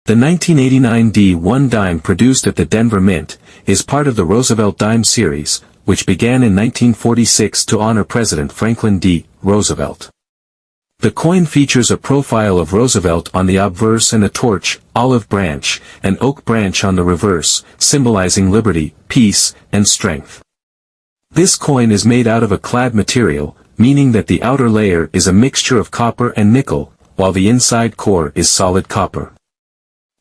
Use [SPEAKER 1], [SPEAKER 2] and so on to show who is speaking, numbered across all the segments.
[SPEAKER 1] The 1989 D1 dime produced at the Denver Mint is part of the Roosevelt dime series, which began in 1946 to honor President Franklin D. Roosevelt. The coin features a profile of Roosevelt on the obverse and a torch, olive branch, and oak branch on the reverse, symbolizing liberty, peace, and strength. This coin is made out of a clad material, meaning that the outer layer is a mixture of copper and nickel, while the inside core is solid copper.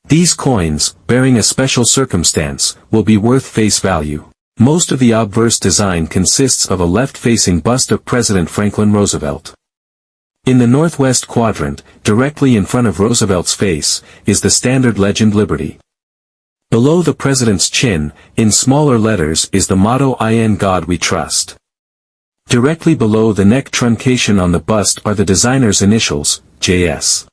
[SPEAKER 1] These coins, bearing a special circumstance, will be worth face value. Most of the obverse design consists of a left-facing bust of President Franklin Roosevelt. In the northwest quadrant, directly in front of Roosevelt's face, is the standard legend Liberty. Below the president's chin, in smaller letters, is the motto "In God We Trust." Directly below the neck truncation on the bust are the designer's initials, JS.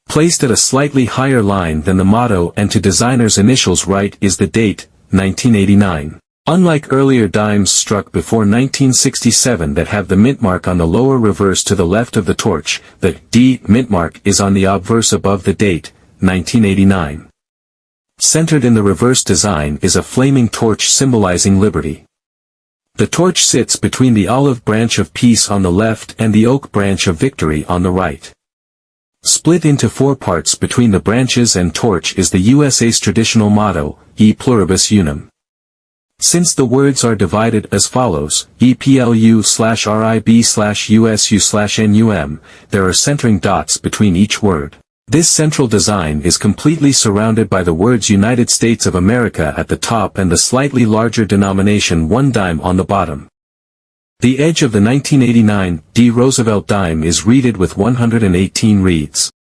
[SPEAKER 1] Placed at a slightly higher line than the motto and to designer's initials right is the date, 1989. Unlike earlier dimes struck before 1967 that have the mint mark on the lower reverse to the left of the torch, the D mint mark is on the obverse above the date, 1989. Centered in the reverse design is a flaming torch symbolizing liberty. The torch sits between the olive branch of peace on the left and the oak branch of victory on the right. Split into four parts between the branches and torch is the USA's traditional motto, E pluribus unum. Since the words are divided as follows, EPLU/RIB/USU/NUM, there are centering dots between each word. This central design is completely surrounded by the words United States of America at the top and the slightly larger denomination 1 dime on the bottom. The edge of the 1989 D. Roosevelt dime is reeded with 118 reeds.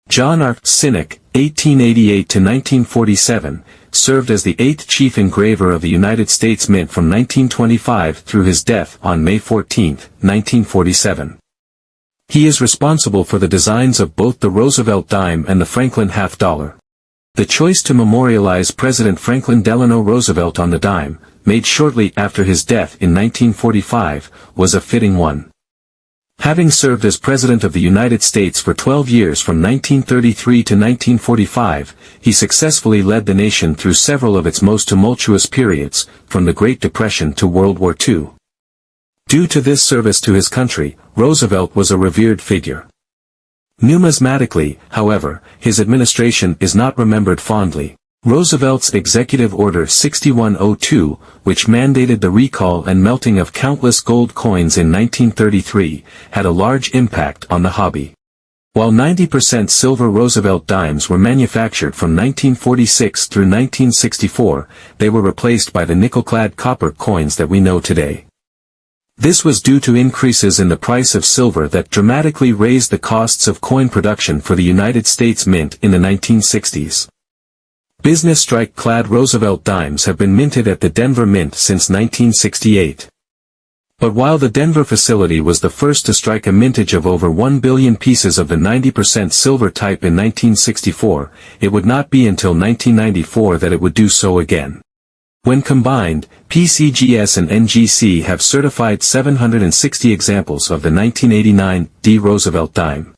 [SPEAKER 1] John R. Cynic, 1888–1947, served as the 8th chief engraver of the United States Mint from 1925 through his death on May 14, 1947. He is responsible for the designs of both the Roosevelt dime and the Franklin half-dollar. The choice to memorialize President Franklin Delano Roosevelt on the dime, made shortly after his death in 1945, was a fitting one. Having served as President of the United States for 12 years from 1933 to 1945, he successfully led the nation through several of its most tumultuous periods, from the Great Depression to World War II. Due to this service to his country, Roosevelt was a revered figure. Numismatically, however, his administration is not remembered fondly. Roosevelt's Executive Order 6102, which mandated the recall and melting of countless gold coins in 1933, had a large impact on the hobby. While 90% silver Roosevelt dimes were manufactured from 1946 through 1964, they were replaced by the nickel-clad copper coins that we know today. This was due to increases in the price of silver that dramatically raised the costs of coin production for the United States Mint in the 1960s. Business strike-clad Roosevelt dimes have been minted at the Denver Mint since 1968. But while the Denver facility was the first to strike a mintage of over 1 billion pieces of the 90% silver type in 1964, it would not be until 1994 that it would do so again. When combined, PCGS and NGC have certified 760 examples of the 1989 D. Roosevelt dime.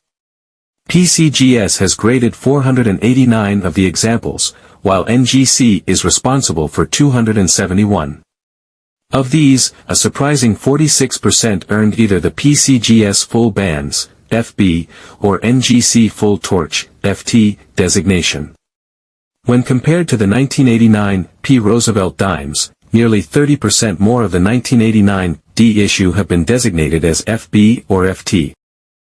[SPEAKER 1] PCGS has graded 489 of the examples, while NGC is responsible for 271. Of these, a surprising 46% earned either the PCGS Full Bands, FB, or NGC Full Torch, FT, designation. When compared to the 1989 P. Roosevelt dimes, nearly 30% more of the 1989 D issue have been designated as FB or FT.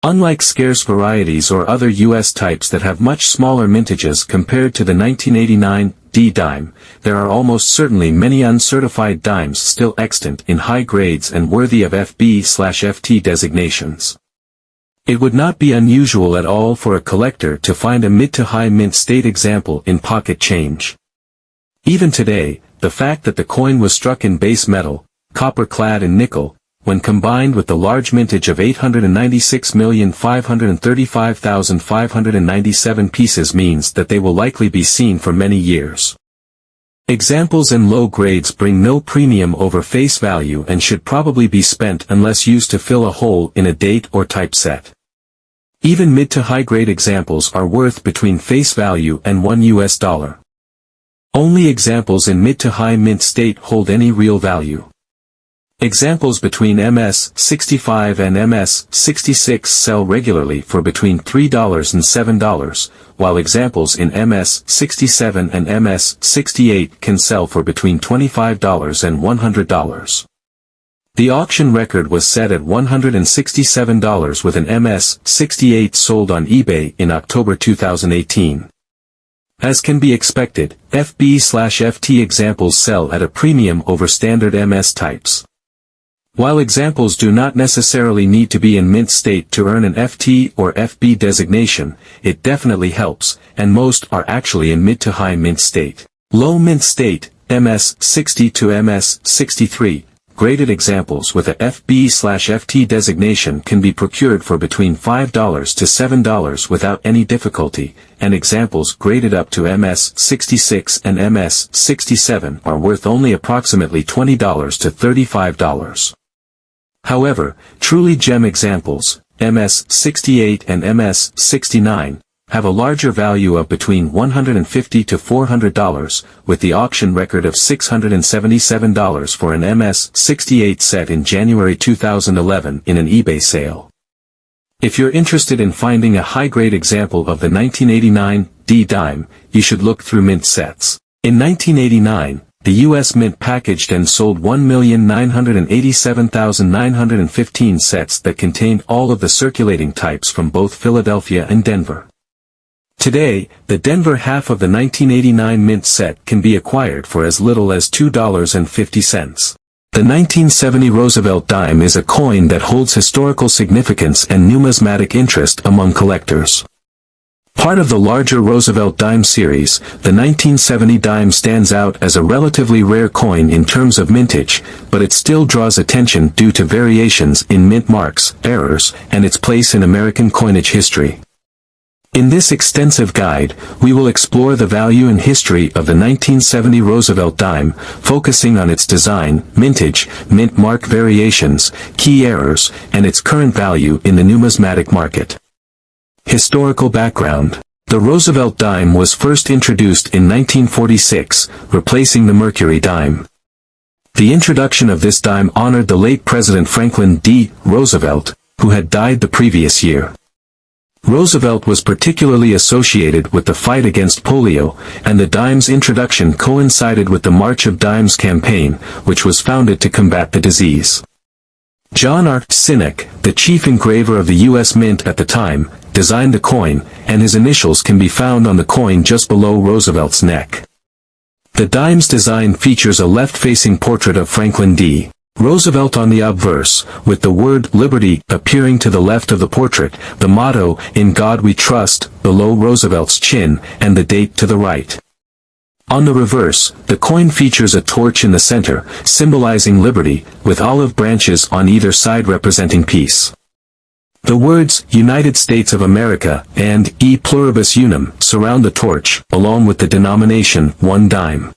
[SPEAKER 1] Unlike scarce varieties or other U.S. types that have much smaller mintages compared to the 1989 D dime, there are almost certainly many uncertified dimes still extant in high grades and worthy of FB/FT designations. It would not be unusual at all for a collector to find a mid to high mint state example in pocket change. Even today, the fact that the coin was struck in base metal, copper-clad and nickel, when combined with the large mintage of 896,535,597 pieces means that they will likely be seen for many years. Examples in low grades bring no premium over face value and should probably be spent unless used to fill a hole in a date or typeset. Even mid to high grade examples are worth between face value and $1. Only examples in mid to high mint state hold any real value. Examples between MS-65 and MS-66 sell regularly for between $3 and $7, while examples in MS-67 and MS-68 can sell for between $25 and $100. The auction record was set at $167 with an MS-68 sold on eBay in October 2018. As can be expected, FB/FT examples sell at a premium over standard MS types. While examples do not necessarily need to be in mint state to earn an FT or FB designation, it definitely helps, and most are actually in mid to high mint state. Low mint state, MS-60 to MS-63, graded examples with a FB/FT designation can be procured for between $5 to $7 without any difficulty, and examples graded up to MS-66 and MS-67 are worth only approximately $20 to $35. However, truly gem examples, MS-68 and MS-69, have a larger value of between $150 to $400, with the auction record of $677 for an MS-68 set in January 2011 in an eBay sale. If you're interested in finding a high-grade example of the 1989 D dime, you should look through mint sets. In 1989, the U.S. Mint packaged and sold 1,987,915 sets that contained all of the circulating types from both Philadelphia and Denver. Today, the Denver half of the 1989 mint set can be acquired for as little as $2.50. The 1970 Roosevelt dime is a coin that holds historical significance and numismatic interest among collectors. Part of the larger Roosevelt dime series, the 1970 dime stands out as a relatively rare coin in terms of mintage, but it still draws attention due to variations in mint marks, errors, and its place in American coinage history. In this extensive guide, we will explore the value and history of the 1970 Roosevelt dime, focusing on its design, mintage, mint mark variations, key errors, and its current value in the numismatic market. Historical background. The Roosevelt dime was first introduced in 1946, replacing the Mercury dime. The introduction of this dime honored the late President Franklin D. Roosevelt, who had died the previous year. Roosevelt was particularly associated with the fight against polio, and the dime's introduction coincided with the March of Dimes campaign, which was founded to combat the disease. John R. Sinek, the chief engraver of the U.S. Mint at the time, designed the coin, and his initials can be found on the coin just below Roosevelt's neck. The dime's design features a left-facing portrait of Franklin D. Roosevelt on the obverse, with the word Liberty appearing to the left of the portrait, the motto, In God We Trust, below Roosevelt's chin, and the date to the right. On the reverse, the coin features a torch in the center, symbolizing liberty, with olive branches on either side representing peace. The words, United States of America, and E pluribus unum, surround the torch, along with the denomination, 1 dime.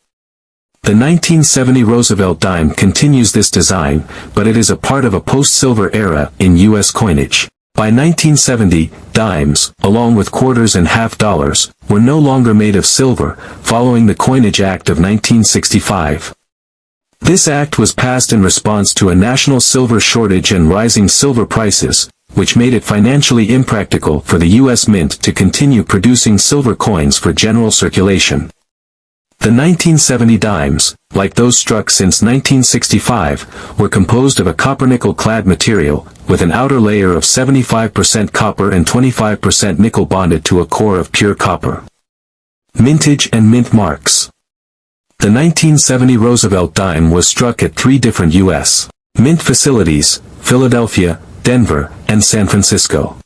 [SPEAKER 1] The 1970 Roosevelt dime continues this design, but it is a part of a post-silver era in U.S. coinage. By 1970, dimes, along with quarters and half dollars, were no longer made of silver, following the Coinage Act of 1965. This act was passed in response to a national silver shortage and rising silver prices, which made it financially impractical for the U.S. Mint to continue producing silver coins for general circulation. The 1970 dimes, like those struck since 1965, were composed of a copper-nickel-clad material, with an outer layer of 75% copper and 25% nickel bonded to a core of pure copper. Mintage and mint marks. The 1970 Roosevelt dime was struck at 3 different U.S. Mint facilities, Philadelphia, Denver, and San Francisco.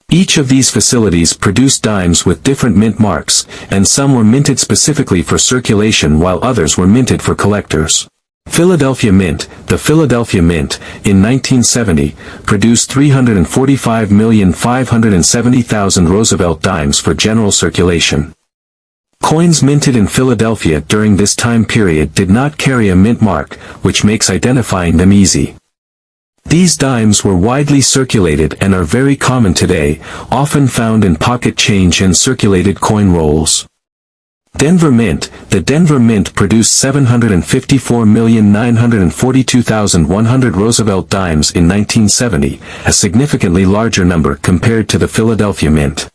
[SPEAKER 1] Each of these facilities produced dimes with different mint marks, and some were minted specifically for circulation while others were minted for collectors. Philadelphia Mint, the Philadelphia Mint, in 1970, produced 345,570,000 Roosevelt dimes for general circulation. Coins minted in Philadelphia during this time period did not carry a mint mark, which makes identifying them easy. These dimes were widely circulated and are very common today, often found in pocket change and circulated coin rolls. Denver Mint. The Denver Mint produced 754,942,100 Roosevelt dimes in 1970, a significantly larger number compared to the Philadelphia Mint.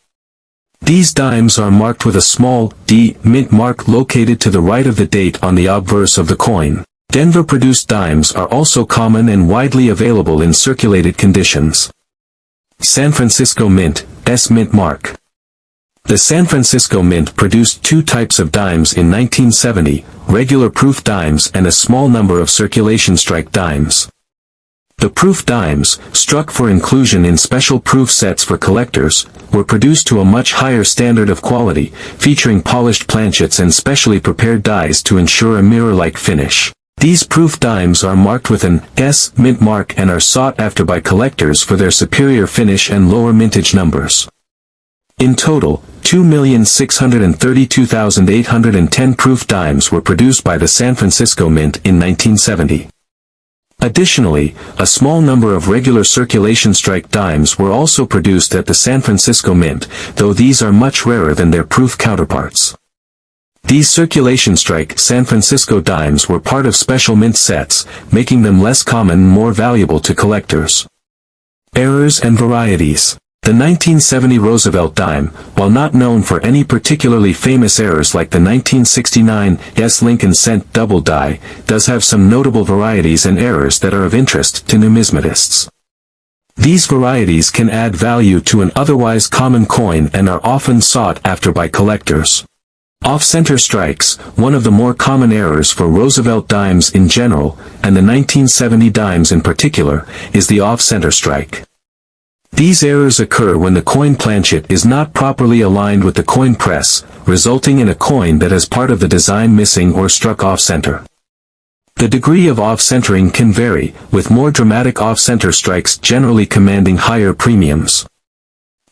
[SPEAKER 1] These dimes are marked with a small D mint mark located to the right of the date on the obverse of the coin. Denver-produced dimes are also common and widely available in circulated conditions. San Francisco Mint, S mint mark. The San Francisco Mint produced two types of dimes in 1970, regular proof dimes and a small number of circulation strike dimes. The proof dimes, struck for inclusion in special proof sets for collectors, were produced to a much higher standard of quality, featuring polished planchets and specially prepared dies to ensure a mirror-like finish. These proof dimes are marked with an S mint mark and are sought after by collectors for their superior finish and lower mintage numbers. In total, 2,632,810 proof dimes were produced by the San Francisco Mint in 1970. Additionally, a small number of regular circulation strike dimes were also produced at the San Francisco Mint, though these are much rarer than their proof counterparts. These circulation strike San Francisco dimes were part of special mint sets, making them less common and more valuable to collectors. Errors and varieties. The 1970 Roosevelt dime, while not known for any particularly famous errors like the 1969 S. Lincoln cent double die, does have some notable varieties and errors that are of interest to numismatists. These varieties can add value to an otherwise common coin and are often sought after by collectors. Off-center strikes, one of the more common errors for Roosevelt dimes in general, and the 1970 dimes in particular, is the off-center strike. These errors occur when the coin planchet is not properly aligned with the coin press, resulting in a coin that has part of the design missing or struck off-center. The degree of off-centering can vary, with more dramatic off-center strikes generally commanding higher premiums.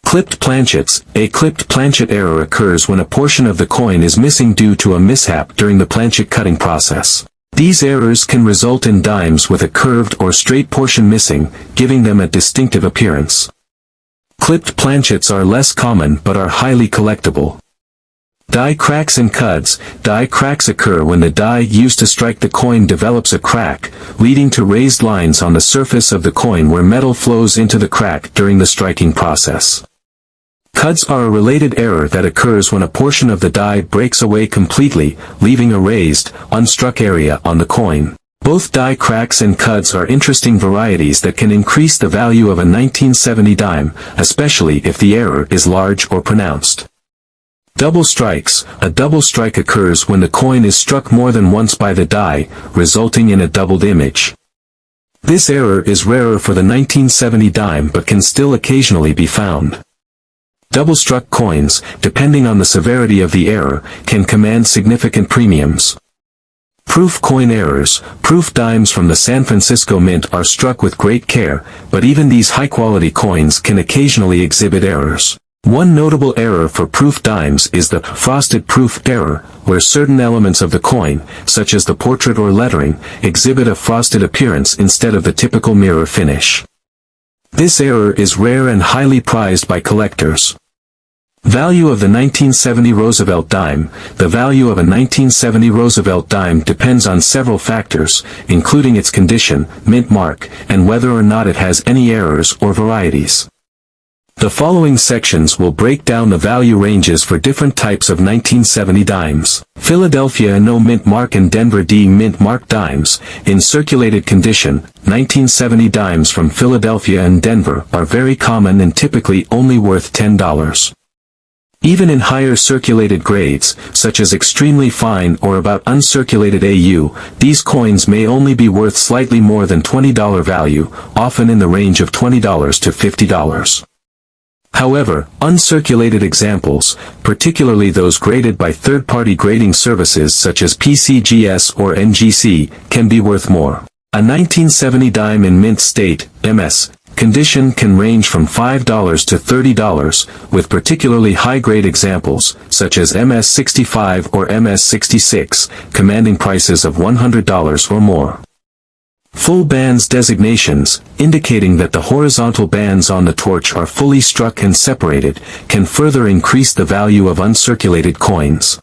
[SPEAKER 1] Clipped planchets. A clipped planchet error occurs when a portion of the coin is missing due to a mishap during the planchet cutting process. These errors can result in dimes with a curved or straight portion missing, giving them a distinctive appearance. Clipped planchets are less common but are highly collectible. Die cracks and cuds. Die cracks occur when the die used to strike the coin develops a crack, leading to raised lines on the surface of the coin where metal flows into the crack during the striking process. Cuds are a related error that occurs when a portion of the die breaks away completely, leaving a raised, unstruck area on the coin. Both die cracks and cuds are interesting varieties that can increase the value of a 1970 dime, especially if the error is large or pronounced. Double strikes. A double strike occurs when the coin is struck more than once by the die, resulting in a doubled image. This error is rarer for the 1970 dime but can still occasionally be found. Double-struck coins, depending on the severity of the error, can command significant premiums. Proof coin errors. Proof dimes from the San Francisco Mint are struck with great care, but even these high-quality coins can occasionally exhibit errors. One notable error for proof dimes is the frosted proof error, where certain elements of the coin, such as the portrait or lettering, exhibit a frosted appearance instead of the typical mirror finish. This error is rare and highly prized by collectors. Value of the 1970 Roosevelt dime. The value of a 1970 Roosevelt dime depends on several factors, including its condition, mint mark, and whether or not it has any errors or varieties. The following sections will break down the value ranges for different types of 1970 dimes. Philadelphia No mint mark and Denver D mint mark dimes. In circulated condition, 1970 dimes from Philadelphia and Denver are very common and typically only worth $10. Even in higher circulated grades, such as extremely fine or about uncirculated AU, these coins may only be worth slightly more than $20 value, often in the range of $20 to $50. However, uncirculated examples, particularly those graded by third-party grading services such as PCGS or NGC, can be worth more. A 1970 dime in mint state, MS, condition can range from $5 to $30, with particularly high-grade examples, such as MS-65 or MS-66, commanding prices of $100 or more. Full bands designations, indicating that the horizontal bands on the torch are fully struck and separated, can further increase the value of uncirculated coins.